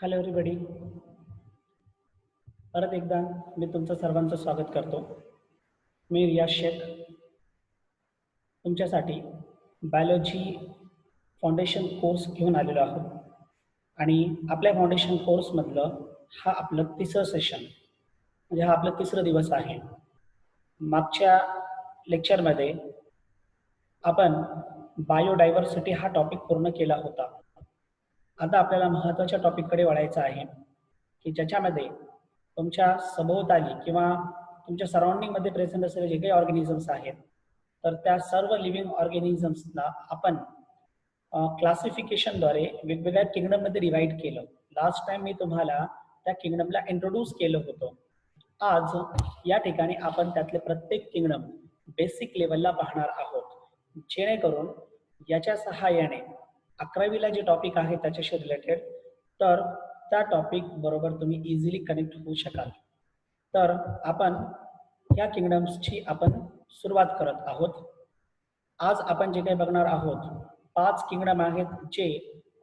Hello everybody. परत एकदा मी तुमचं सर्वांचं स्वागत करतो. मी रियाज शेख तुमच्यासाठी बायोलॉजी फाउंडेशन कोर्स घेऊन आलेलो आहोत आणि आपल्या फाउंडेशन कोर्समधलं हा आपलं तिसरं सेशन म्हणजे हा आपला तिसरा दिवस आहे. मागच्या लेक्चरमध्ये आपण बायोडायव्हर्सिटी हा टॉपिक पूर्ण केला होता. आता आपल्याला महत्त्वाच्या टॉपिककडे वळायचं आहे की ज्याच्यामध्ये तुमच्या सभोवताली किंवा तुमच्या सराउंडिंगमध्ये प्रेझेंट असलेले जे काही ऑर्गॅनिझम्स आहेत तर त्या सर्व लिव्हिंग ऑर्गॅनिझम्सला आपण क्लासिफिकेशनद्वारे वेगवेगळ्या किंगडममध्ये डिवाइड केलं. लास्ट टाइम मी तुम्हाला त्या किंगडमला इंट्रोड्यूस केलं होतं. आज या ठिकाणी आपण त्यातले प्रत्येक किंगडम बेसिक लेवलला पाहणार आहोत, जेणेकरून याच्या सहाय्याने 11वीला जे टॉपिक आहे त्याच्याशी रिलेटेड तर त्या टॉपिक बरोबर तुम्ही इझिली कनेक्ट होऊ शकाल. तर आपण या किंगडम्सची आपण सुरुवात करत आहोत. आज आपण जे काही बघणार आहोत 5 किंगडम आहेत जे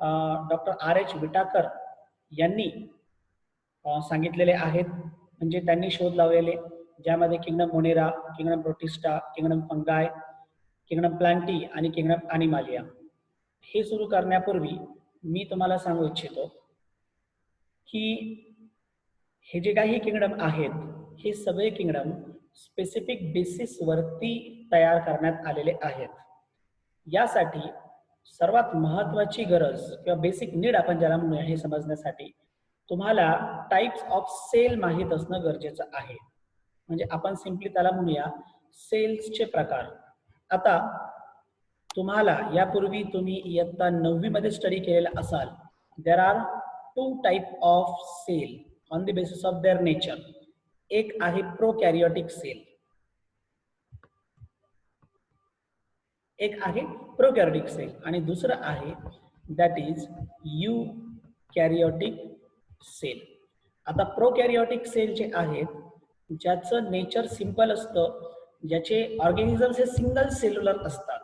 डॉक्टर R.H. विटाकर यांनी सांगितलेले आहेत, म्हणजे त्यांनी शोध लावलेले, ज्यामध्ये kingdom Monera, kingdom Protista, kingdom फंगाय, kingdom Plantae आणि किंगडम ॲनिमालिया. हे सुरू करण्यापूर्वी मी तुम्हाला सांगू इच्छितो की हे जे काही किंगडम आहेत हे सगळे किंगडम स्पेसिफिक बेसिसवरती तयार करण्यात आलेले आहेत. यासाठी सर्वात महत्त्वाची गरज किंवा बेसिक नीड आपण ज्याला म्हणूया हे समजण्यासाठी तुम्हाला टाइप्स ऑफ सेल माहीत असणं गरजेचं आहे. म्हणजे आपण सिम्पली त्याला म्हणूया सेल्सचे प्रकार. आता तुम्हाला यापूर्वी तुम्ही इयत्ता 9वी मध्ये स्टडी केलेला असाल. There are 2 type of cell on the basis of their nature. एक आहे प्रोकॅरियोटिक सेल, एक आहे प्रोकॅरियोटिक सेल आणि दुसरं आहे दॅट इज यूकॅरियोटिक सेल. आता प्रोकॅरियोटिक सेल जे आहेत ज्याचं नेचर सिंपल असतं, ज्याचे ऑर्गॅनिझम्स हे सिंगल सेल्युलर असतात,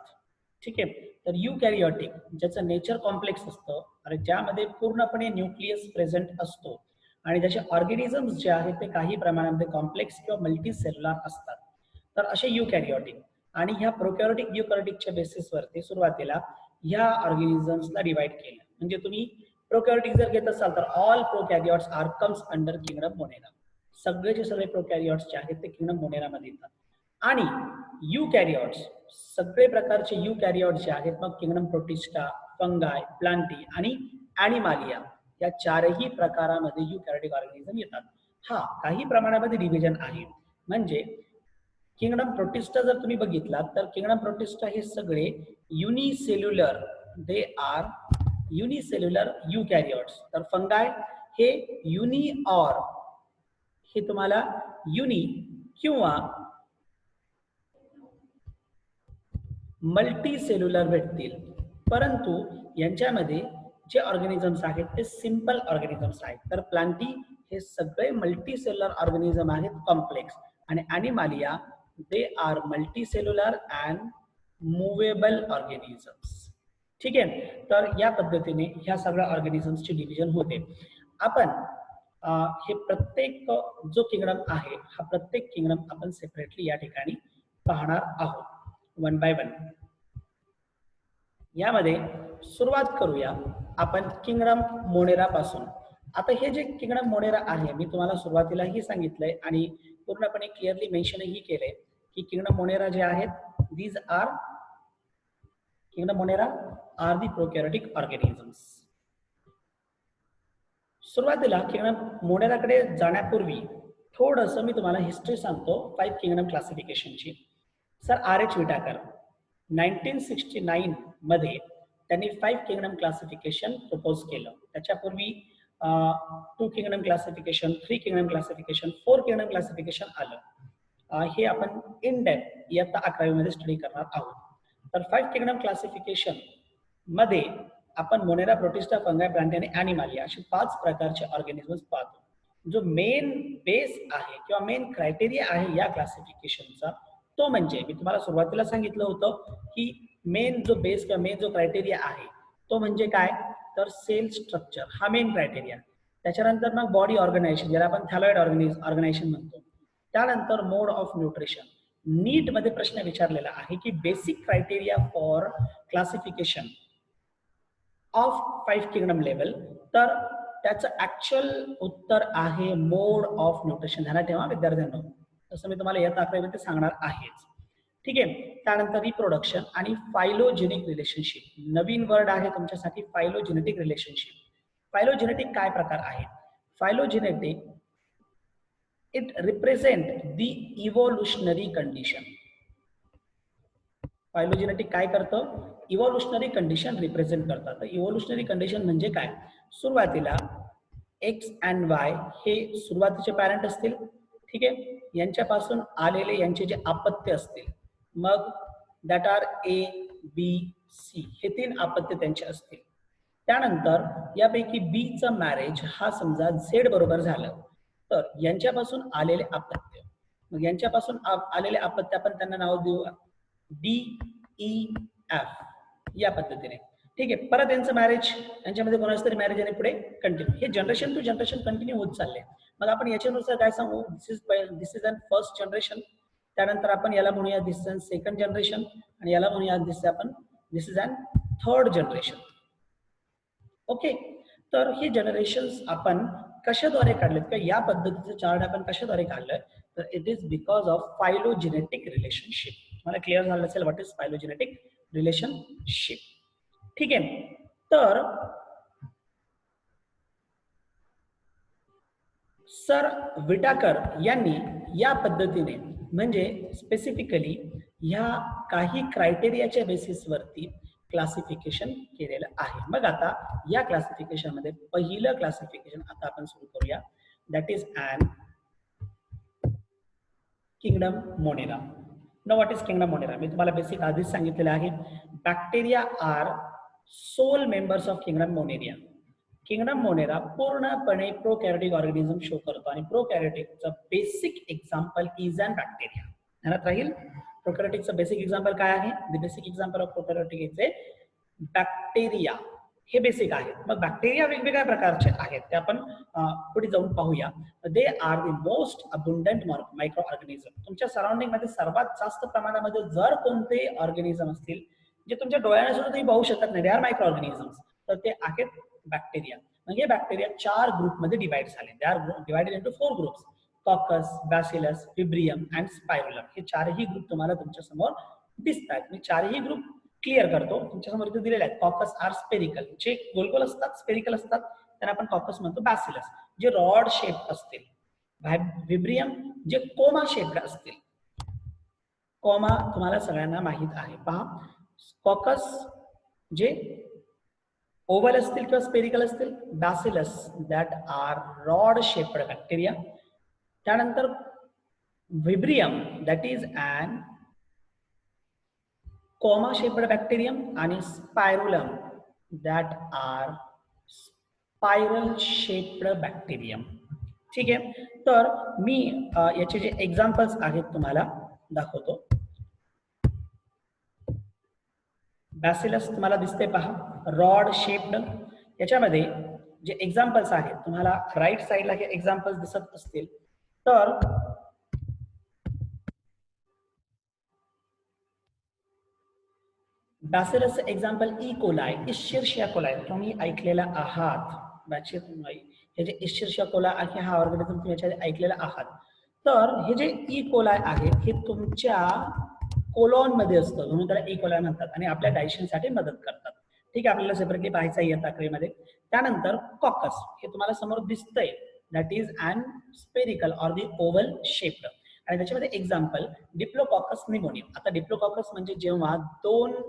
ठीक आहे. तर यूकॅरियोटिक ज्याचं नेचर कॉम्प्लेक्स असतं आणि ज्यामध्ये पूर्णपणे न्यूक्लियस प्रेझेंट असतो आणि ज्याचे ऑर्गॅनिझम्स जे आहेत ते काही प्रमाणामध्ये कॉम्प्लेक्स किंवा मल्टी सेल्युलर असतात, तर असे यूकॅरियोटिक. आणि ह्या प्रोकॅरियोटिक यूकॅरियोटिकच्या बेसिसवरती सुरुवातीला ह्या ऑर्गॅनिझम्सला डिवाइड केलं. म्हणजे तुम्ही प्रोकॅरियोटिक जर घेत असाल तर all prokaryotes are comes under kingdom Monera. सगळेचे सगळे प्रोकॅरियोट्स जे आहेत ते किंगडम मोनेरामध्ये येतात. आणि यूकॅरियोट्स सगळे प्रकारचे यूकॅरियोट्स जे आहेत मग किंगडम प्रोटिस्टा, फंगाय, प्लांटी आणि ॲनिमालिया या चारही प्रकारामध्ये यूकॅरियोटिक ऑर्गॅनिझम येतात. हा काही प्रमाणामध्ये डिव्हिजन आहे. म्हणजे किंगडम प्रोटिस्टा जर तुम्ही बघितलात तर किंगडम प्रोटिस्टा हे सगळे युनिसेल्युलर, दे आर युनिसेल्युलर यूकॅरियोट्स. तर फंगाय हे युनि ऑर हे तुम्हाला युनि किंवा मल्टी सेल्युलर भेटतील, परंतु यांच्यामध्ये जे ऑर्गॅनिझम्स आहेत ते सिंपल ऑर्गॅनिझम्स आहेत. तर प्लांटी हे सगळे मल्टी सेल्युलर ऑर्गॅनिझम आहेत कॉम्प्लेक्स, आणि Animalia they are multi cellular and movable organisms, ठीक आहे. तर या पद्धतीने ह्या सगळ्या ऑर्गॅनिझम्सची डिव्हिजन होते. आपण हे प्रत्येक जो किंगडम आहे हा प्रत्येक किंगडम आपण सेपरेटली या ठिकाणी पाहणार आहोत वन बाय वन. यामध्ये सुरुवात करूया आपण किंगडम मोनेरा पासून. आता हे जे किंगडम मोनेरा आहे मी तुम्हाला सुरुवातीलाही सांगितलंय आणि पूर्णपणे क्लिअरली मेन्शनही केलंय की किंगडम मोनेरा जे आहेत these are kingdom Monera are the prokaryotic organisms. सुरुवातीला किंगडम मोनेराकडे जाण्यापूर्वी थोडंसं मी तुम्हाला हिस्ट्री सांगतो 5 किंगडम क्लासिफिकेशनची. Sir R.H. विटाकर 1969 मध्ये त्यांनी 5 किंगडम क्लासिफिकेशन प्रपोज केलं. त्याच्यापूर्वी 2 kingdom classification, 3 kingdom classification, 4 kingdom classification आलं. हे आपण इन डेप्थ इयत्ता 11वी मध्ये स्टडी करणार आहोत. तर 5 किंगडम क्लासिफिकेशन मध्ये आपण मोनेरा, प्रोटिस्टा, फंगाय, प्लांटी आणि ॲनिमालिया असे 5 प्रकारचे ऑर्गॅनिझम्स पाहतो. जो मेन बेस आहे किंवा मेन क्रायटेरिया आहे या क्लासिफिकेशनचा तो म्हणजे मी तुम्हाला सुरुवातीला सांगितलं होतं की मेन जो बेस किंवा मेन जो क्रायटेरिया आहे तो म्हणजे काय, तर सेल स्ट्रक्चर हा मेन क्रायटेरिया. त्याच्यानंतर मग बॉडी ऑर्गनायझेशन, ज्याला आपण थॅलॉइड ऑर्गनायझेशन म्हणतो. त्यानंतर मोड ऑफ न्यूट्रिशन. नीट मध्ये प्रश्न विचारलेला आहे की basic criteria for classification of 5 kingdom level. तर त्याचं ऍक्च्युअल उत्तर आहे मोड ऑफ न्यूट्रिशन. ध्यानात ठेवा विद्यार्थ्यांनो, तसं मी तुम्हाला या दाखल्यामध्ये सांगणार आहेच. ठीक आहे. त्यानंतर रिप्रोडक्शन आणि फायलोजेनिक रिलेशनशिप. नवीन वर्ड आहे तुमच्यासाठी, फायलोजेनेटिक रिलेशनशिप. फायलोजेनेटिक काय प्रकार आहे? Phylogenetic it represent the evolutionary condition. Phylogenetic काय करतं? इव्होल्युशनरी कंडिशन रिप्रेझेंट करतात. तर इव्होल्युशनरी कंडिशन म्हणजे काय? सुरुवातीला एक्स अँड वाय हे सुरुवातीचे पॅरेंट असतील. ठीक आहे. यांच्यापासून आलेले यांचे जे अपत्य असतील, मग that are A B C, हे 3 अपत्य त्यांचे असतील. त्यानंतर यापैकी बी चं मॅरेज हा समजा झेड बरोबर झालं, तर यांच्यापासून आलेले अपत्य, मग यांच्यापासून आलेले अपत्य आपण त्यांना नाव देऊ डी ई एफ या पद्धतीने. ठीक आहे. परत यांचं मॅरेज, यांच्यामध्ये कोणाचं तरी मॅरेज आणि पुढे कंटिन्यू, हे जनरेशन टू जनरेशन कंटिन्यू होत चालले. मग आपण याच्यानुसार काय सांगू? This is an first generation. त्यानंतर आपण याला म्हणूया this is an second generation, आणि याला म्हणूया this is an third generation. Okay. तर हे जनरेशन्स आपण कशाद्वारे काढलेत किंवा या पद्धतीचं चार्ट आपण कशाद्वारे काढलं? तर it is because of phylogenetic relationship. मला क्लिअर झालं असेल व्हॉट इज फायलोजेनेटिक रिलेशनशिप. ठीक आहे. तर सर विटाकर यांनी या पद्धतीने म्हणजे स्पेसिफिकली ह्या काही क्रायटेरियाच्या बेसिसवरती क्लासिफिकेशन केलेलं आहे. मग आता या क्लासिफिकेशन मध्ये पहिलं क्लासिफिकेशन आता आपण सुरू करूया, that is an kingdom Monera. No what is kingdom Monera? मी तुम्हाला बेसिक आधीच सांगितलेलं आहे. Bacteria are sole members of kingdom Moneria. Kingdom Monera पूर्णपणे प्रोकॅरियोटिक ऑर्गॅनिझम शो करतो, आणि प्रोकॅरियोटिकचं basic example is an bacteria. ध्यानात राहील, प्रोकॅरियोटिकचं बेसिक एक्झाम्पल काय आहे? The basic example of prokaryotic is a bacteria. हे बेसिक आहे. मग बॅक्टेरिया वेगवेगळ्या प्रकारचे आहेत, ते आपण पुढे जाऊन पाहूया. They are the most abundant micro organism. तुमच्या सराउंडिंग मध्ये सर्वात जास्त प्रमाणामध्ये जर कोणते ऑर्गॅनिझम असतील जे तुमच्या डोळ्याने सुद्धा तुम्ही पाहू शकत नाही, दे आर मायक्रो ऑर्गॅनिझम्स, तर ते आहेत बॅक्टेरिया. म्हणजे बॅक्टेरिया 4 ग्रुपमध्ये डिवाइड झाले. They are divided into 4 groups: coccus, bacillus, vibrium and spirillum. हे 4ही ग्रुप तुम्हाला तुमच्या समोर दिसतात. मी 4ही ग्रुप क्लिअर करतो. तुमच्यासमोर इथे दिलेले आहेत. कॉकस आर स्पेरिकल, जे गोलगोल असतात, स्पेरिकल असतात, त्यांना आपण कॉकस म्हणतो. बॅसिलस जे रॉड शेप असतील. विब्रियम जे कोमा शेप्ड असतील. कोमा तुम्हाला सगळ्यांना माहित आहे. पहा, कॉकस जे ओव्हल असतील किंवा स्पेरिकल असतील. Bacillus that are rod shaped bacteria. त्यानंतर vibrium that is an comma shaped bacterium, आणि spirillum that are spiral shaped bacterium. ठीक आहे. तर मी याचे जे एक्झाम्पल्स आहेत तुम्हाला दाखवतो. बॅसिलस तुम्हाला दिसते पहा, रॉड शेप्ड. याच्यामध्ये जे एक्झाम्पल्स आहेत तुम्हाला राईट साईडला हे एक्झाम्पल्स दिसत असतील. तर bacillus example E coli, इश्चेरिशिया coli, तुम्ही ऐकलेला आहात. हे जे इश्चेरिशिया कोलाय आहे हा ऑर्गॅनिझम तुम्ही याच्या ऐकलेला आहात. तर हे जे ई कोलाय आहे हे तुमच्या कोलॉन मध्ये असतं, म्हणून त्याला ई कोलाय म्हणतात, आणि आपल्या डायजेशनसाठी मदत करतात. ठीक आहे. आपल्याला सेपरेटली पाहायचं आहे या आकडेमध्ये. त्यानंतर कॉकस हे तुम्हाला समोर दिसतंय, that is an spherical or the oval shaped, आणि त्याच्यामध्ये एक्झाम्पल डिप्लोकॉकस निमोनियम. आता डिप्लोकॉकस म्हणजे जेव्हा 2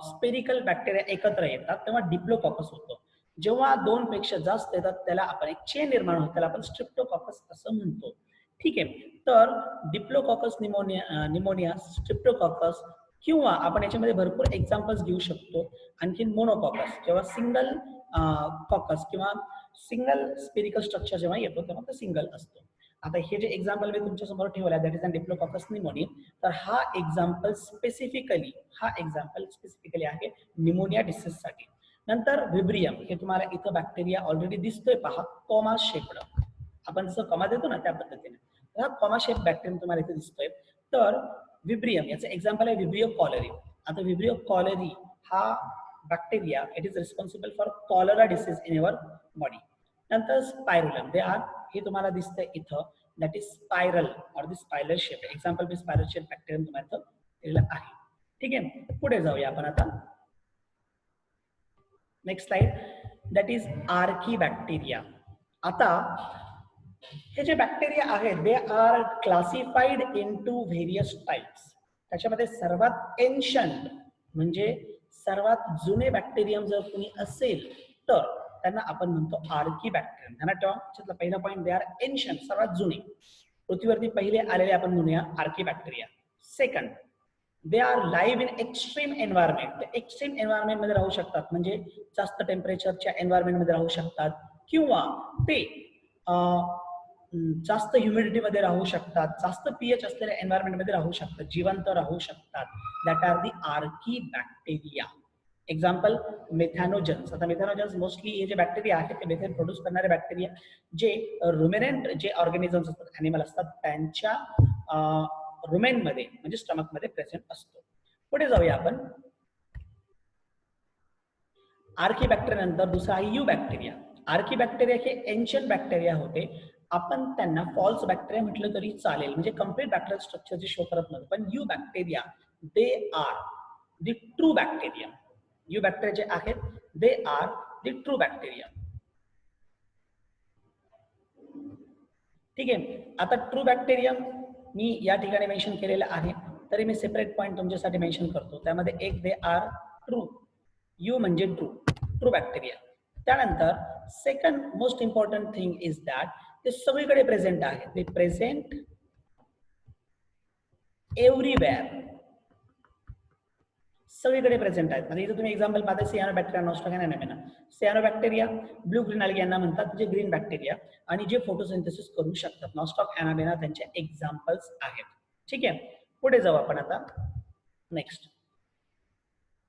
स्पेरिकल बॅक्टेरिया एकत्र येतात तेव्हा डिप्लोकॉकस होतो. जेव्हा 2 पेक्षा जास्त येतात त्याला आपण एक चेन निर्माण होते, त्याला आपण स्ट्रिप्टोकॉकस असं म्हणतो. ठीक आहे. तर डिप्लोकॉकस निमोनिया, स्ट्रिप्टोकॉकस, किंवा आपण याच्यामध्ये भरपूर एक्झाम्पल्स घेऊ शकतो. आणखीन मोनोकॉकस, जेव्हा सिंगल कॉकस किंवा सिंगल स्पेरिकल स्ट्रक्चर जेव्हा येतो तेव्हा तो सिंगल असतो. आता हे जे एक्झाम्पल मी तुमच्या समोर ठेवलं आहे, दॅट इज अन डिप्लोकॉकस निमोनियम. तर हा एक्झाम्पल स्पेसिफिकली आहे निमोनिया डिसीजसाठी. नंतर विब्रियम, हे तुम्हाला इथं बॅक्टेरिया ऑलरेडी दिसतोय पहा, कॉमा शेप्ड. आपण जसं कॉमा देतो ना त्या पद्धतीने हा कॉमा शेप बॅक्टेरियम तुम्हाला इथे दिसतोय. तर विब्रियम याचं एक्झाम्पल आहे विब्रियो कॉलरी. आता विब्रियो कॉलरी हा bacteria it is responsible for cholera disease in your body. नंतर स्पायरुलम, दे आर, हे तुम्हाला दिसतंय इथं, that is spiral or the spiral shape. Example me spiral shape bacterium तुम्हाला इथं दिलेलं आहे. ठीक आहे, पुढे जाऊया आपण आता. Next slide, that is archaebacteria. आता हे जे बॅक्टेरिया आहेत they are classified into various types. त्याच्यामध्ये सर्वात एन्शंट म्हणजे सर्वात जुने बॅक्टेरियम जर कोणी असेल तर त्यांना आपण म्हणतो आर्कीबॅक्टेरियम. ध्यानात ठेवा, त्याच्यातला पहिला पॉईंट, दे आर एन्शंट, सर्वात जुने, पृथ्वीवरती पहिले आलेले आपण म्हणूया archaebacteria. Second, they are live in extreme environment. ते एक्स्ट्रीम एन्व्हायरमेंट मध्ये राहू शकतात, म्हणजे जास्त टेम्परेचरच्या एन्व्हायरमेंट मध्ये राहू शकतात किंवा ते जास्त ह्युमिडिटी मध्ये राहू शकतात, जास्त पीएच असलेल्या एन्व्हायरमेंट मध्ये राहू शकतात, जिवंत राहू शकतात. That are the archaebacteria. Example methanogens. आता मेथॅनोजन्स मोस्टली हे जे बॅक्टेरिया आहेत ते मेथेन प्रोड्यूस करणारे बॅक्टेरिया, जे रुमिनंट जे ऑर्गॅनिझम्स असतात, ॲनिमल असतात, त्यांच्या रुमेन मध्ये म्हणजे स्टमक मध्ये प्रेझेंट असतो. पुढे जाऊया आपण. आर्कीबॅक्टेरिया नंतर दुसरा आहे यू बॅक्टेरिया. आर्कीबॅक्टेरिया हे एन्शियंट बॅक्टेरिया होते. आपण त्यांना फॉल्स बॅक्टेरिया म्हटलं तरी चालेल, म्हणजे कम्प्लीट बॅक्टेरियल स्ट्रक्चरची शो करत नव्हतं. पण you bacteria they are the true bacteria. You bacteria जे आहेत they are the true bacteria. ठीक आहे, आता ट्रू बॅक्टेरियम मी या ठिकाणी मेन्शन केलेलं आहे, तरी मी सेपरेट पॉईंट तुमच्यासाठी मेन्शन करतो. त्यामध्ये एक दे आर ट्रू, यू म्हणजे ट्रू बॅक्टेरिया. त्यानंतर second most important thing is that ते सगळीकडे प्रेझेंट आहेत. ते प्रेझेंट एव्हरीवेअर, सगळीकडे प्रेझेंट आहेत. म्हणजे इथं तुम्ही एक्झाम्पल पाहता सियानोबॅक्टेरिया, नॉस्ट्रोगॅनामेना. सियानोबॅक्टेरिया ब्लू ग्रीन अल्गे यांना म्हणतात, जे ग्रीन बॅक्टेरिया आणि जे फोटोसिंथेसिस करू शकतात. नॉस्ट्रोगॅनामेना त्यांचे एक्झाम्पल्स आहेत. ठीक आहे, पुढे जाऊ आपण आता. नेक्स्ट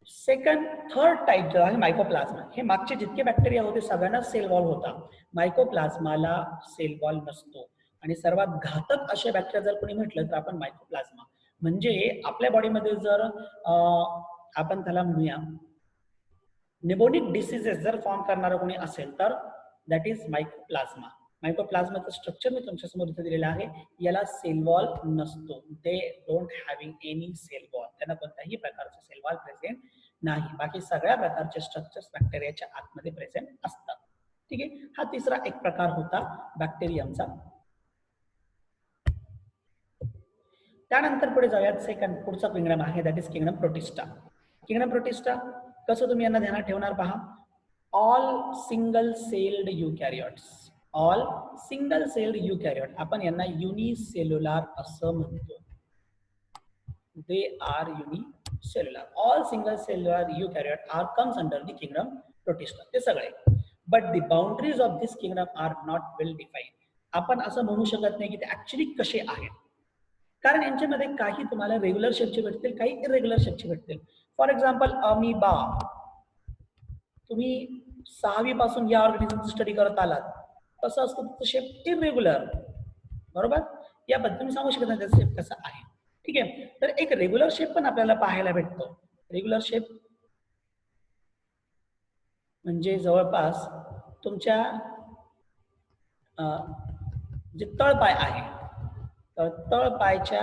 सेकंड थर्ड टाइप जो आहे मायकोप्लाझ्मा. हे मागचे जितके बॅक्टेरिया होते सगळ्यांना सेल वॉल होता, मायकोप्लाझ्माला सेल वॉल नसतो. आणि सर्वात घातक असे बॅक्टेरिया जर कोणी म्हटलं तर आपण मायकोप्लाझ्मा, म्हणजे आपल्या बॉडीमध्ये जर आपण त्याला म्हणूया निमोनिक डिसीजेस जर फॉर्म करणारा कोणी असेल तर दॅट इज मायकोप्लाझ्मा. मायकोप्लाझ्माचं स्ट्रक्चर मी तुमच्या समोर इथे दिलेलं आहे. याला सेल वॉल नसतो, they don't having any cell wall, त्यांना कोणत्याही प्रकारचे सेल वॉल प्रेझेंट नाही. बाकी सगळ्या प्रकारचे स्ट्रक्चर्स बॅक्टेरियाच्या आतमध्ये प्रेझेंट असतात. ठीक आहे, हा तिसरा एक प्रकार होता बॅक्टेरियमचा. त्यानंतर पुढे जाऊयात. सेकंड पुढचा किंगडम आहे that is kingdom Protista. Kingdom Protista कसं तुम्ही यांना ध्यानात ठेवणार पहा. All single celled eukaryotes, all single celled eukaryote, आपण यांना युनिसेल्युलर असं म्हणतो. They are unicellular. All single cellular eukaryote are comes under the kingdom Protista, ते सगळे. But the boundaries of this kingdom are not well defined. आपण असं म्हणू शकत नाही की ते ऍक्च्युली कसे आहेत, कारण यांच्यामध्ये काही तुम्हाला रेग्युलर शेपचे भेटतील, काही इरेग्युलर शेपचे भेटतील. फॉर एक्झाम्पल अमीबा, तुम्ही 6वी पासून या ऑर्गॅनिझमची स्टडी करत आलात, कसं असतं त्याचं शेप इरेग्युलर, बरोबर. याबद्दल मी सांगू शकत नाही त्याचा शेप कसा आहे. ठीक आहे, तर एक रेग्युलर शेप पण आपल्याला पाहायला भेटतो. रेग्युलर शेप म्हणजे जवळपास तुमच्या जे तळपाय आहे, तळपायच्या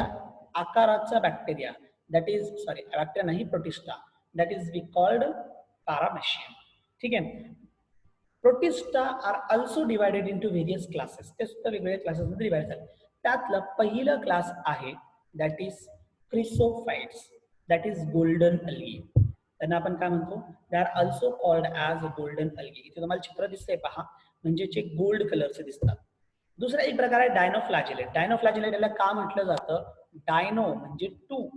आकाराचा bacteria, that is sorry bacteria नाही Protista, that is we called paramecium. ठीक आहे, Protista are also divided into various classes. ते सुद्धा वेगवेगळ्या क्लासेसमध्ये डिवाइड झाले. त्यातलं पहिलं क्लास आहे that is chrysophytes, that is golden algae. त्यांना आपण काय म्हणतो, they are also called as golden algae. इथे तुम्हाला चित्र दिसतंय पहा, म्हणजे जे गोल्ड कलरचे दिसतात. दुसरा एक प्रकार आहे डायनोफ्लॅजिलेट. डायनोफ्लॅजिलेट याला का म्हटलं जातं, डायनो म्हणजे टू,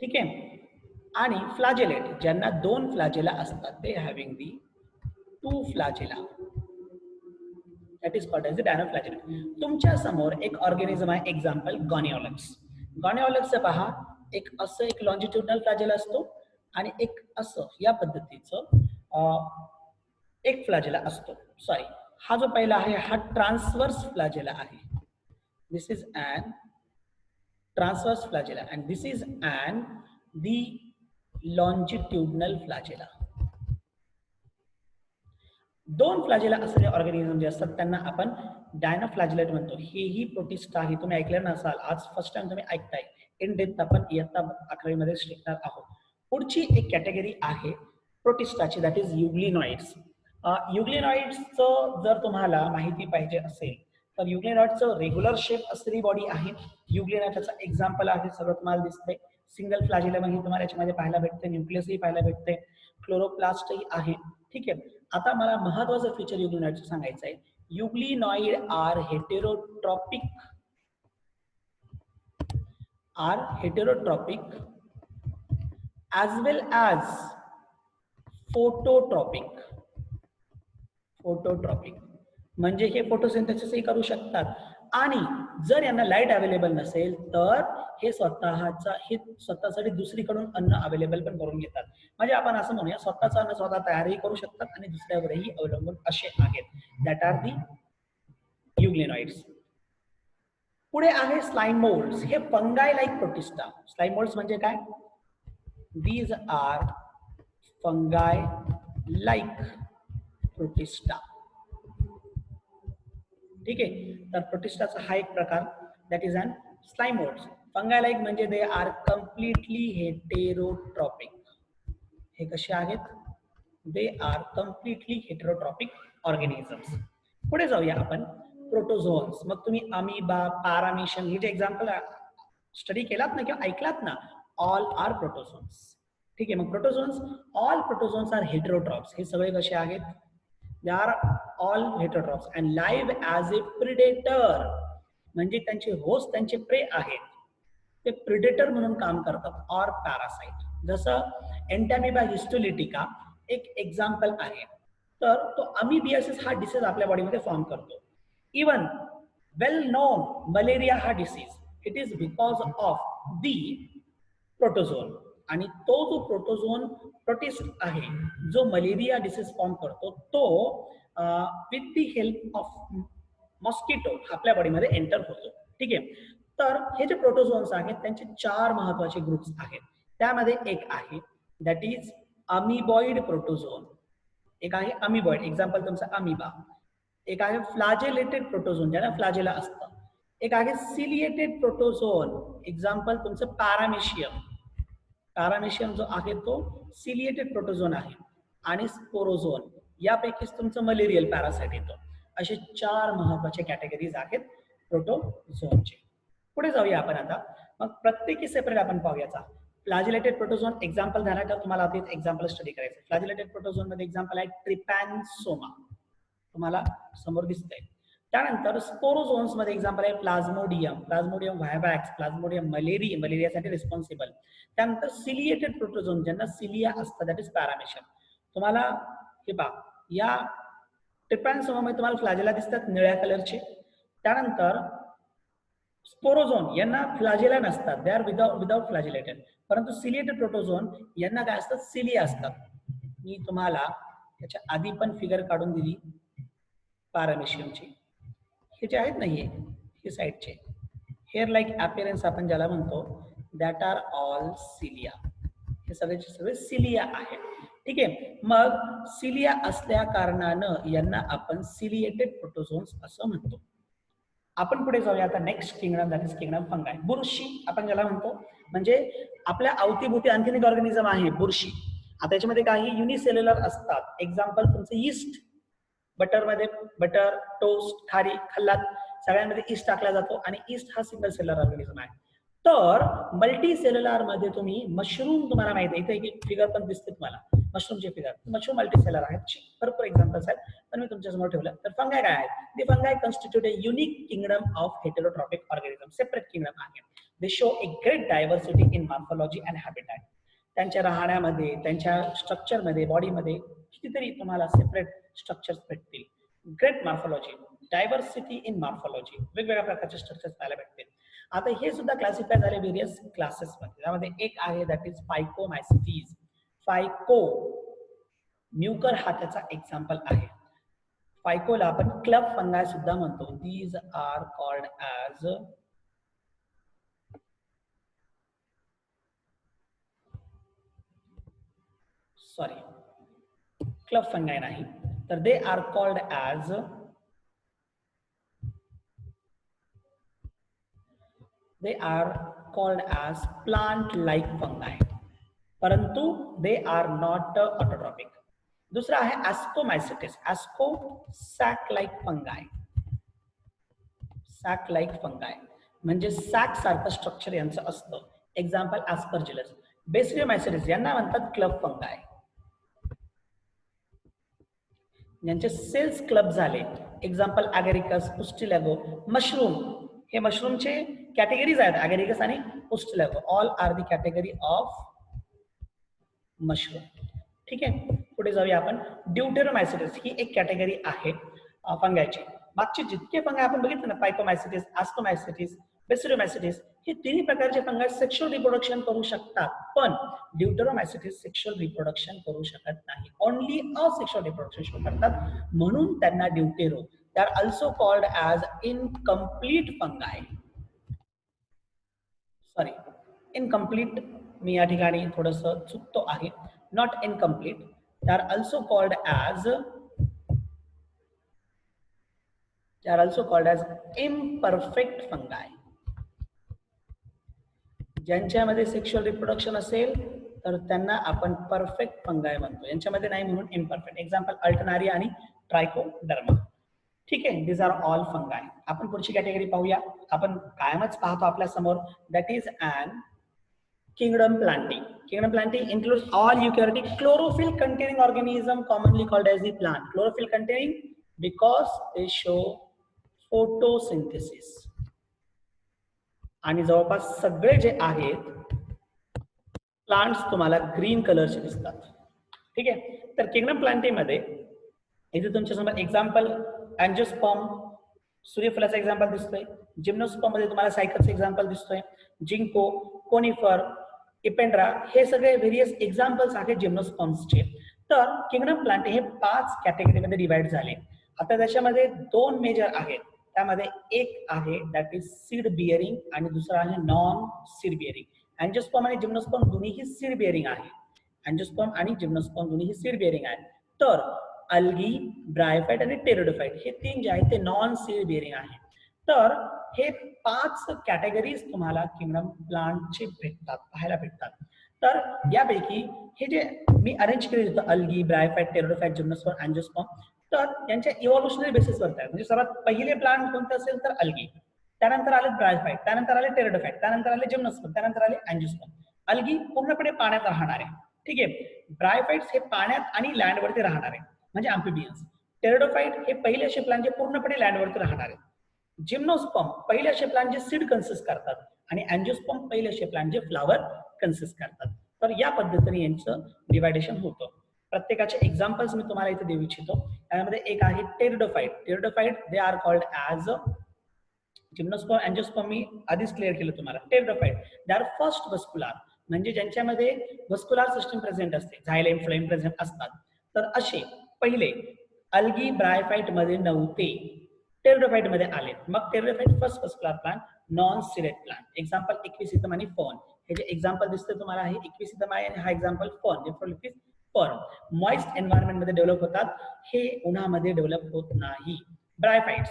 ठीक आहे, आणि फ्लॅजिलेट ज्यांना 2 फ्लॅजेला असतात, ते having the 2 flagella, that is called as dinoflagellate. तुमच्या समोर एक ऑर्गॅनिझम आहे, एक्झाम्पल गॉनिओलक्स. गॉनिओलक्सचं पहा, एक असं एक लॉन्जिट्युडनल फ्लॅजेला असतो आणि एक असं या पद्धतीचं एक फ्लॅजेला असतो. सॉरी, हा जो पहिला आहे हा ट्रान्सवर्स फ्लॅजेला आहे. This is an transverse flagella and this is an the longitudinal flagella. दोन फ्लॅजेला असलेले ऑर्गॅनिझम जे असतात त्यांना आपण डायनोफ्लॅजेलेट म्हणतो. हेही प्रोटिस्टा आहे, तुम्ही ऐकलं नसाल, आज फर्स्ट टाइम तुम्ही ऐकताय. इन डेप्थ आपण इयत्ता 11वी मध्ये शिकणार आहोत. पुढची एक कॅटेगरी आहे प्रोटिस्टाची, दॅट इज युग्लिनॉइड्स. युग्लिनॉइड्सचं जर तुम्हाला माहिती पाहिजे असेल तर युग्लिनॉइडचं रेग्युलर शेप असलेली बॉडी आहे. युग्लिनॉइडचा एक्झाम्पल आहे, सगळं तुम्हाला दिसतंय. सिंगल फ्लॅजेलमही तुम्हाला याच्यामध्ये पाहायला भेटते, न्यूक्लियसही पाहायला भेटते, क्लोरोप्लास्टही आहे. ठीक आहे. आता मला महत्वाचं फीचर युग्लिनॉइडचं सांगायचं आहे. Euglenoid are heterotrophic as well as phototrophic. म्हणजे हे फोटोसिंथेसिसही करू शकतात आणि जर यांना लाईट अवेलेबल नसेल तर हे स्वतःसाठी दुसरीकडून अन्न अवेलेबल पण करून घेतात. म्हणजे आपण असं म्हणूया, स्वतःचं अन्न स्वतः तयारही करू शकतात आणि दुसऱ्यावरही अवलंबून असे आहेत. That are the euglenoids. पुढे आहे स्लाइम मोल्ड्स. हे fungi like Protista. Slime moulds म्हणजे काय? These are fungi like Protista. ठीक आहे. तर प्रोटिस्टाचा हा एक प्रकार, that is an slime moulds. Fungi like म्हणजे दे आर कम्प्लिटली हेटेरोट्रॉपिक. हे कसे आहेत? They are completely heterotrophic organisms. पुढे जाऊया आपण प्रोटोझोन्स. मग तुम्ही अमीबा, पॅरामीशियम हे जे एक्झाम्पल स्टडी केलात ना किंवा ऐकलात ना, ऑल आर प्रोटोझोन्स. ठीक आहे. मग प्रोटोझोन्स, ऑल प्रोटोझोन्स आर हेटेरोट्रॉप्स. हे सगळे कसे आहेत? They R all heterotrophs and live as A predator. म्हणजे त्यांचे होस्ट, त्यांचे प्रे आहेत, ते प्रिडेटर म्हणून काम करतात, ऑर पॅरासाइट. जसं एंटॅमिबा हिस्टोलिटिका एक एक्झाम्पल आहे. तर तो अमिबियासिस हा डिसीज आपल्या बॉडीमध्ये फॉर्म करतो. इवन वेल नोन मलेरिया हा disease, it is because of the protozoan. आणि तो जो प्रोटोझोन प्रोटिस्ट आहे जो मलेरिया डिसीज फॉर्म करतो, तो with the help of mosquito आपल्या बॉडीमध्ये एंटर होतो. ठीक आहे. तर हे जे प्रोटोझोन्स आहेत त्यांचे 4 महत्वाचे ग्रुप्स आहेत. त्यामध्ये एक आहे दॅट इज अमिबॉइड प्रोटोझोन. एक आहे अमिबॉइड, एक्झाम्पल तुमचा अमिबा. एक आहे फ्लॅजेलेटेड प्रोटोझोन, ज्याला फ्लॅजेला असतं. एक आहे सिलिएटेड प्रोटोझोन, एक्झाम्पल तुमचं पॅरामेशियम. पॅरामेशियम जो आहे तो सिलिएटेड प्रोटोझोन आहे. आणि स्पोरोझोन, यापैकीच तुमचं मलेरियल पॅरासाइट येतो. असे 4 महत्वाचे कॅटेगरीज आहेत प्रोटोझोनचे. पुढे जाऊया आपण आता. मग प्रत्येकी सेपरेट आपण पाहूयाचा. फ्लॅजिलेटेड प्रोटोझोन एक्झाम्पल झाला तर तुम्हाला आता एक्झाम्पल स्टडी करायचं. फ्लॅजिलेटेड प्रोटोझोन मध्ये एक्झाम्पल आहे ट्रिपॅन्सोमा, तुम्हाला समोर दिसतंय. त्यानंतर स्पोरोझोन्स मध्ये एक्झाम्पल आहे प्लाझ्मोडियम, प्लाझ्मोडियम व्हायवॅक्स, प्लाझ्मोडियम मलेरियासाठी रिस्पॉन्सिबल. त्यानंतर सिलिएटेड प्रोटोझोन, ज्यांना सिलिया असतं, दॅट इज पॅरामेशियम. तुम्हाला हे पहा, या ट्रिपॅन्सोमामध्ये तुम्हाला फ्लॅजेला दिसतात निळ्या कलरचे. त्यानंतर स्पोरोझोन यांना फ्लॅजेला नसतात, दे आर विदाउट फ्लॅजिलेटेड. परंतु सिलिएटेड प्रोटोझोन यांना काय असतात? सिलिया असतात. मी तुम्हाला याच्या आधी पण फिगर काढून दिली पॅरामेशियमची. हे जे आहेत ना, हे साईडचे हेअर लाईक अपीअरन्स आपण ज्याला म्हणतो, दॅट आर ऑल सिलिया. हे सगळेचे सगळे सिलिया आहेत. ठीक आहे. मग सिलिया असल्या कारणानं यांना आपण सिलिएटेड प्रोटोझोन्स असं म्हणतो. आपण पुढे जाऊया आता next kingdom, that is kingdom फंगाय. बुरशी आपण ज्याला म्हणतो, म्हणजे आपल्या अवतीभोवती आणखीन एक ऑर्गॅनिझम आहे बुरशी. आता याच्यामध्ये काही युनिसेल्युलर असतात. एक्झाम्पल तुमचं ईस्ट. बटरमध्ये बटर, टोस्ट, खारी खाल्लात, सगळ्यांमध्ये ईस्ट टाकला जातो आणि ईस्ट हा सिंगल सेल्युलर ऑर्गॅनिझम आहे. तर मल्टी सेल्युलर मध्ये तुम्ही मशरूम, तुम्हाला माहिती आहे, इथे एक फिगर पण दिसते तुम्हाला मशरूमची फिगर. मशरूम मल्टी सेल्युलर आहेत, भरपूर एक्झाम्पल्स आहेत, पण मी तुमच्या समोर ठेवलं. तर फंगाय काय आहेत? The fungi constitute a unique kingdom of heterotrophic organism, separate kingdom आहे. They show a great diversity in morphology and habitat. त्यांच्या राहण्यामध्ये, त्यांच्या स्ट्रक्चरमध्ये, बॉडीमध्ये कितीतरी तुम्हाला सेपरेट स्ट्रक्चर्स भेटतील. Great morphology, diversity in morphology, वेगवेगळ्या प्रकारचे स्ट्रक्चर्स पाहायला भेटतील. आता हे सुद्धा क्लासिफाय झाले व्हेरियस क्लासेसमध्ये. त्यामध्ये एक आहे दॅट इज फायकोमायसिटीज. फायको म्युकर हा त्याचा एक्झाम्पल आहे. फायकोला आपण क्लब फंगाय सुद्धा म्हणतो. These are called as club fungi नाही तर they are called as plant like fungi, परंतु दे आर नॉट ऑटोट्रॉपिक. दुसरा आहे ascomycetes. Asco sac like fungi. Sac like fungi म्हणजे सॅक सारखं स्ट्रक्चर यांचं असतं. एक्झाम्पल ॲस्परजिलस. बेसिडियोमायसिटिस यांना म्हणतात क्लब फंगाय. ज्यांचे सेल्स क्लब झाले, एक्झाम्पल ॲगॅरिकस, पुस्टिलॅगो. मशरूम, हे मशरूमचे कॅटेगरीज आहेत, ॲगॅरिकस आणि Pustilago. All are the category of mushroom. ठीक आहे, पुढे जाऊया आपण. ड्यूटेरोमायसिटिस ही एक कॅटेगरी आहे फंगायची. मागचे जितके फंगाय आपण बघितले ना, पायकोमायसिटिस, ॲस्कोमायसिटिस, बेसिडियोमायसिटिस, हे तिन्ही प्रकारचे फंगाय सेक्शुअल रिप्रोडक्शन करू शकतात, पण ड्यूटेरोमायसिटिस सेक्शुअल रिप्रोडक्शन करू शकत नाही. ओनली असेक्शुअल रिप्रोडक्शन करतात, म्हणून त्यांना deutero. They are also called as incomplete fungi. Sorry, incomplete मी या ठिकाणी थोडंसं चुकतो आहे. Not incomplete. They are also called as imperfect fungi. ज्यांच्यामध्ये सेक्शुअल रिप्रोडक्शन असेल तर त्यांना आपण परफेक्ट फंगाय म्हणतो, यांच्यामध्ये नाही म्हणून इम्परफेक्ट. एक्झाम्पल अल्टरनारिया आणि ट्रायकोडर्मा. ठीक आहे, दिस आर ऑल फंगाय. आपण पुढची कॅटेगरी पाहूया. आपण कायमच पाहतो आपल्या समोर, that is an kingdom planting. Kingdom planting includes all eukaryotic chlorophyll containing organism commonly called as the plant. Chlorophyll containing because they show photosynthesis. आणि जवळपास सगळे जे आहेत प्लांट्स तुम्हाला ग्रीन कलरचे दिसतात. ठीक आहे, तर किंगडम प्लांटिंग मध्ये इथे तुमच्या समोर एक्झाम्पल अँजिओस्पर्म, सूर्यफुलाचा एक्झाम्पल दिसतोय. जिम्नोस्पर्म मध्ये तुम्हाला सायकलचा एक्झाम्पल दिसतोय. जिंको, कोनिफर, इपेंड्रा, हे सगळे व्हेरियस एक्झाम्पल्स आहेत जिम्नोस्पर्म्सचे. तर किंगडम प्लांटिंग हे 5 कॅटेगरीमध्ये डिवाइड झाले. आता त्याच्यामध्ये 2 मेजर आहेत. त्यामध्ये एक आहे दॅट इज सीड बिअरिंग आणि दुसरा आहे नॉन सीड बिअरिंग. अँजिओस्पर्म आणि जिम्नोस्पर्म दोन्हीही सीड बिअरिंग आहे. अँजिओस्पर्म आणि जिम्नोस्पर्म दोन्हीही सीड बिअरिंग आहेत. तर अल्गी, ब्रायोफाइट आणि टेरिडोफाइट हे 3 जे आहेत ते नॉन सीड बिअरिंग आहेत. तर हे 5 कॅटेगरीज तुम्हाला किंगडम प्लांटचे भेटतात, पाहायला भेटतात. तर यापैकी हे जे मी अरेंज केले होतं, algae, bryophyte, pteridophyte, gymnosperm, angiosperm, तर त्यांच्या इव्हॉल्युशनरी बेसिसवर आहेत. म्हणजे सर्वात पहिले प्लांट कोणतं असेल तर अल्गी, त्यानंतर आले ब्रायोफाइट, त्यानंतर आले टेरिडोफाइट, त्यानंतर आले जिम्नोस्पर्म, त्यानंतर आले अँजिओस्पर्म. अल्गी पूर्णपणे पाण्यात राहणारे. ठीक आहे, ब्रायोफाइट्स हे पाण्यात आणि लँडवरती राहणारे म्हणजे अँफिबियन्स. टेरिडोफाइट हे पहिले असे प्लांट जे पूर्णपणे लँडवरती राहणारे. जिम्नोस्पर्म पहिले असे प्लांट जे सीड कन्सिस्ट करतात आणि अँजिओस्पर्म पहिले असे प्लांट जे फ्लावर कन्सिस्ट करतात. तर या पद्धतीने यांचं डिवायडेशन होतं. प्रत्येकाचे एक्झाम्पल्स मी तुम्हाला इथे देऊ इच्छितो. त्यामध्ये एक आहे pteridophyte. Pteridophyte they are called as gymnosperm, angiosperm मी आधीच क्लिअर केलं तुम्हाला. Pteridophyte they are first vascular, म्हणजे ज्यांच्यामध्ये वस्कुलार सिस्टम प्रेझेंट असते, झायलेम, फ्लोएम प्रेझेंट असतात. तर असे पहिले अल्गी ब्रायोफाइट मध्ये नव्हते, टेरिडोफाइट मध्ये आले. मग pteridophyte first vascular plant, non seeded plant. Example equisetum आणि फर्न. हे जे एक्झाम्पल दिसते तुम्हाला हे इक्विसिथम आहे आणि हा example fern. Fern moist environment मध्ये डेव्हलप होतात, हे उन्हामध्ये डेव्हलप होत नाही. ब्रायोफाइट्स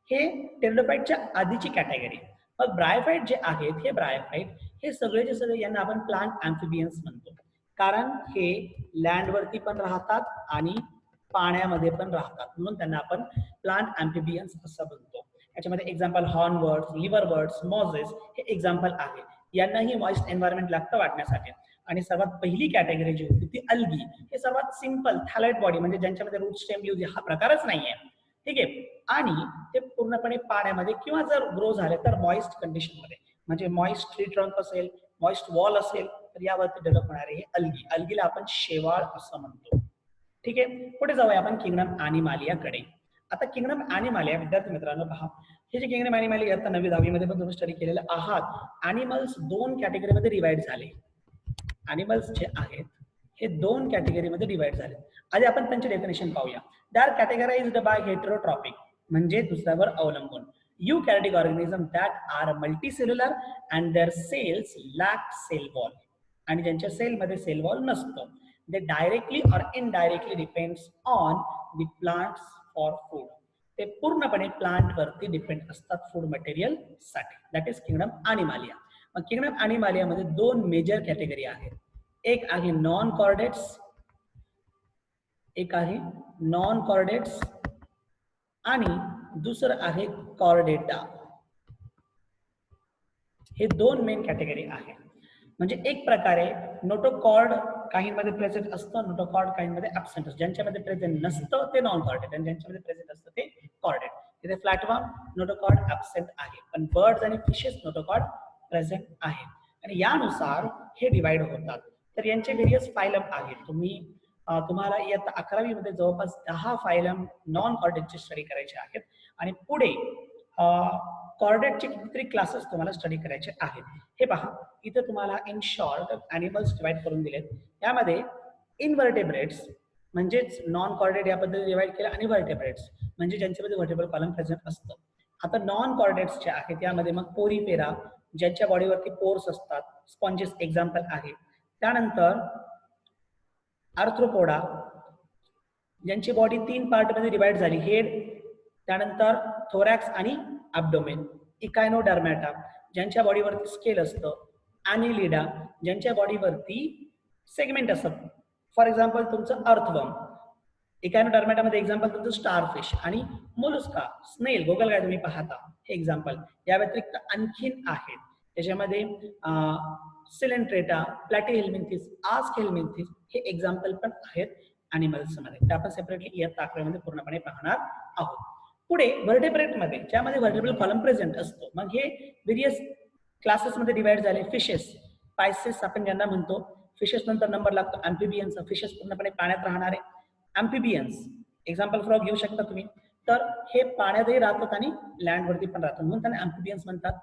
हे टेरिडोफाइटच्या आधीची कॅटेगरी. मग ब्रायोफाइट जे आहेत हे ब्रायोफाइट हे सगळेचे सगळे यांना आपण प्लांट अँफिबियन्स म्हणतो, कारण हे लँडवरती पण राहतात आणि पाण्यामध्ये पण राहतात, म्हणून त्यांना आपण प्लांट अँफिबियन्स असं म्हणतो. याच्यामध्ये एक्झाम्पल हॉर्नबर्ड्स, लिव्हरबर्ड्स, मॉझेस हे एक्झाम्पल आहे. यांनाही मॉइस्ट एन्व्हायरमेंट लागतं वाढण्यासाठी. आणि सर्वात पहिली कॅटेगरी जी होती ती अल्गी. हे सर्वात सिंपल थॅलॉइड बॉडी, म्हणजे ज्यांच्यामध्ये रूट, स्टेम, लीव्ह हा प्रकारच नाहीये. ठीक आहे, आणि ते पूर्णपणे पाण्यामध्ये किंवा जर ग्रो झाले तर मॉइस्ट कंडिशन मध्ये, म्हणजे मॉइस्ट ट्री ट्रंक असेल, मॉइस्ट वॉल असेल, तर यावरती डेव्हलप होणारे हे अल्गी. अल्गीला आपण शेवाळ असं म्हणतो. ठीक आहे, पुढे जाऊया आपण किंगडम ॲनिमालियाकडे. आता किंगडम ॲनिमालिया विद्यार्थी मित्रांनो पहा, हे जे किंगडम ॲनिमालिया आता 9वी 10वी मध्ये पण तुम्ही स्टडी केलेलं आहात. ॲनिमल्स 2 कॅटेगरीमध्ये डिवाइड झाले. ॲनिमल्स जे आहेत हे दोन कॅटेगरीमध्ये डिवाइड झाले. आधी आपण त्यांचे डेफिनेशन पाहूया. दे आर कॅटेगराइज्ड बाय हेटेरोट्रॉपिक म्हणजे दुसऱ्यावर अवलंबून. eukaryotic organism that are multicellular and their cells lack cell wall आणि ज्यांच्या सेलमध्ये सेल वॉल नसतं. they directly or indirectly depends on the plants for food. ते पूर्णपणे प्लांट वरती डिपेंड असतात फूड मटेरियल साठी. That is kingdom Animalia. मग किंगडम ॲनिमालिया मध्ये दोन मेजर कॅटेगरी आहेत. एक आहे नॉन कॉर्डेट्स, एक आहे नॉन कॉर्डेट्स आणि दुसरं आहे कॉर्डेटा. हे दोन मेन कॅटेगरी आहेत. म्हणजे एक प्रकारे नोटोकॉर्ड काहींमध्ये प्रेझेंट असतं, नोटोकॉर्ड काहींमध्ये ऍब्सेंट असतं. ज्यांच्यामध्ये प्रेझेंट नसतं ते नॉन कॉर्डेट आणि ज्यांच्यामध्ये प्रेझेंट असतं ते कॉर्डेट. तिथे फ्लॅटवर्म नोटोकॉर्ड ऍब्सेंट आहे, पण बर्ड्स आणि फिशेस नोटोकॉर्ड प्रेझेंट आहे आणि यानुसार हे डिवाइड होतात. तर यांचे व्हेरियस फायलम आहेत. तुम्हाला इयत्ता 11वी मध्ये जवळपास 10 फायलम नॉन कॉर्डेटचे स्टडी करायचे आहेत आणि पुढे कॉर्डेटचे कितीतरी क्लासेस तुम्हाला स्टडी करायचे आहेत. हे पहा, इथे तुम्हाला इन शॉर्ट ॲनिमल्स डिवाइड करून दिलेत. यामध्ये इनव्हर्टेब्रेट्स म्हणजेच नॉन कॉर्डेट या पद्धतीने डिवाइड केलं आणि व्हर्टेब्रेट्स म्हणजे ज्यांच्यामध्ये व्हर्टेबल कॉलम प्रेझेंट असतं. आता नॉन कॉर्डेट्स जे आहेत यामध्ये मग पोरीपेरा ज्यांच्या बॉडीवरती पोर्स असतात, स्पॉन्जेस एक्झाम्पल आहे. त्यानंतर आर्थ्रोपोडा ज्यांची बॉडी 3 पार्टमध्ये डिवाइड झाली, हेड, त्यानंतर थोरॅक्स आणि ॲब्डोमेन. इकायनोडर्मॅटा ज्यांच्या बॉडीवरती स्केल असतं. ॲनिलिडा ज्यांच्या बॉडीवरती सेगमेंट असतं. फॉर एक्झाम्पल तुमचं अर्थवर्म. इकायनोडर्मॅटामध्ये एक्झाम्पल तुमचं स्टारफिश आणि मोलुस्का, स्नेल, गोगलगाय तुम्ही पाहता हे एक्झाम्पल. या व्यतिरिक्त आणखीन आहेत त्याच्यामध्ये सिलेंट्रेटा, प्लॅटीहेल्मिन्थिस, आस्कहेल्मिन्थिस हे एक्झाम्पल पण आहेत ॲनिमल्स मध्ये. ते आपण सेपरेटली इयत्ता 11मध्ये पूर्णपणे पाहणार आहोत. पुढे व्हर्टेब्रेट मध्ये ज्यामध्ये व्हर्टेब्रल कॉलम प्रेझेंट असतो. मग हे व्हेरियस क्लासेस मध्ये डिवाइड झाले. फिशेस, स्पायसेस आपण ज्यांना म्हणतो. फिशेस नंतर नंबर लागतो अँफिबियन्स. फिशेस पूर्णपणे पाण्यात राहणारे अँफिबियन्स. एक्झाम्पल फॉर घेऊ शकता तुम्ही. तर हे पाण्यातही राहतात आणि लँडवरती पण राहतात म्हणून त्यांना अँफिबियन्स म्हणतात.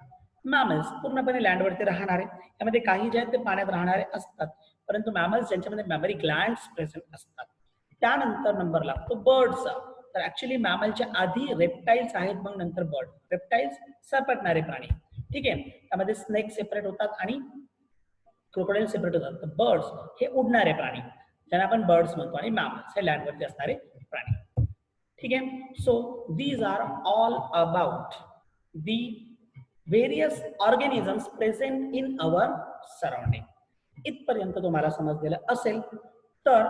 मॅमल्स पूर्णपणे लँडवरती राहणारे. त्यामध्ये काही जे आहेत ते पाण्यात राहणारे असतात, परंतु मॅमल्स ज्यांच्यामध्ये मॅमरी ग्लँड्स प्रेझेंट असतात. त्यानंतर नंबर लागतो बर्डचा. तर ऍक्च्युली मॅमलच्या आधी रेप्टाईल्स आहेत, मग नंतर बर्ड. रेप्टाईल्स सरपटणारे प्राणी, ठीक आहे. त्यामध्ये स्नेक सेपरेट होतात आणि क्रोकोडाईल सेपरेट होतात. तर बर्ड्स हे उडणारे प्राणी ज्यांना आपण बर्ड्स म्हणतो आणि मॅमल्स हे लँडवरती असणारे प्राणी, ठीक आहे. So these are all about the various organisms present in our surrounding. इथपर्यंत तुम्हाला समजलेलं असेल तर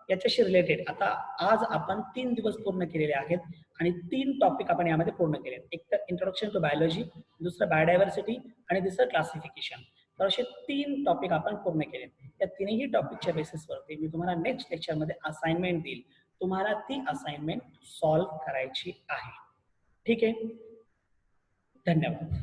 याच्याशी रिलेटेड आता आज आपण 3 दिवस पूर्ण केलेले आहेत आणि 3 टॉपिक आपण यामध्ये पूर्ण केले. एक तर इंट्रोडक्शन टू बायोलॉजी, दुसरं बायोडायव्हर्सिटी आणि दुसरं क्लासिफिकेशन. तर असे 3 टॉपिक आपण पूर्ण केले. या तिन्ही टॉपिकच्या बेसिसवरती मी तुम्हाला नेक्स्ट लेक्चरमध्ये असाइनमेंट देईल. तुम्हाला ती असाइनमेंट सॉल्व्ह करायची आहे, ठीक आहे. धन्यवाद.